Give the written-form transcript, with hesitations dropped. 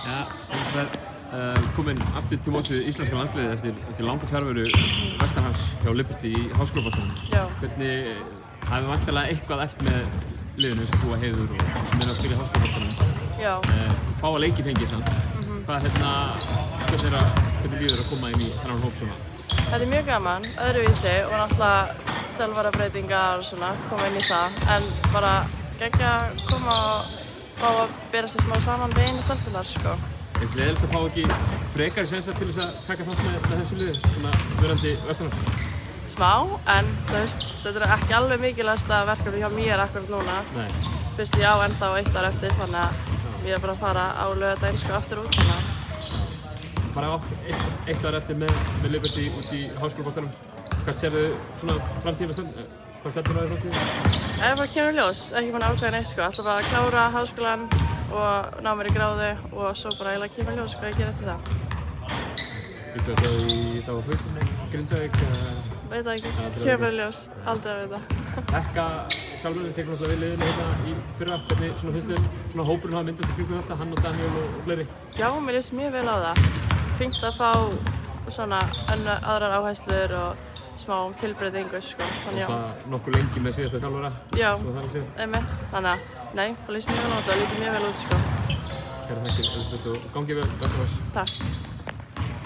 Ja, það komin aftur til móts við íslenska landsliðið eftir langa fjarveru vestanhafs hjá Liberty í háskólaboltanum. Já. Hvernig, það hefur væntanlega eitthvað eftir með liðinu sem þú Heiður og sem eru að spila í háskólaboltanum. Já. Fá að leiki fengið samt. Hvernig líður að koma inn í þennan hóp svona? Þetta er mjög gaman, öðruvísi og náttúrulega þjálfarabreytingar og svona, koma inn í það. En bara geggjað að koma og fá að bera sig smá saman við einu stelpunar, sko. Er þetta leiðilegt að fá ekki frekari sénsar til þess að taka þátt með þessu liði, svona verandi vestanhafs? Smá, en þú veist, þetta er ekki alveg mikilvægasta verkefni hjá mér akkurat núna. Nei. Fyrst ég á enda á 1 ár eftir, þannig að ég er bara að fara á laugardaginn sko aftur út, þannig að fara á 1 ár eftir með Liberty út í háskólaboltanum. Hvert sérðu svona framtíðina hvað stefnir á í framtíðinni? Ef það kemur í ljós, ekki búin að ákveða neitt sko, alltaf bara að klára háskólann og ná mér í gráðu og svo bara eiginlega kemur í ljós hvað ég ger eftir það. Viltu að það í þá Haukum, Grindavík? Veit það ekki, kemur í ljós, aldrei að vita. Ekka sjálfurinn tekur náttúrulega við liðinu hérna í fyrra. Hvernig finnst þér svona hópurinn hafa myndast í kringum þetta, hann og Daniel og fleiri? Já, mér líst mjög vel á það. Fínt að fá svona aðrar áherslur og smá tilbreytingu sko, þannig já. Og það nokkuð lengi með síðasta þjálfara? Já, einmitt, þannig að nei, það líst mjög vel á þetta og lítur mjög vel út sko. Kæra þakkir, Elísabet, og gangi vel, besta þess. Takk.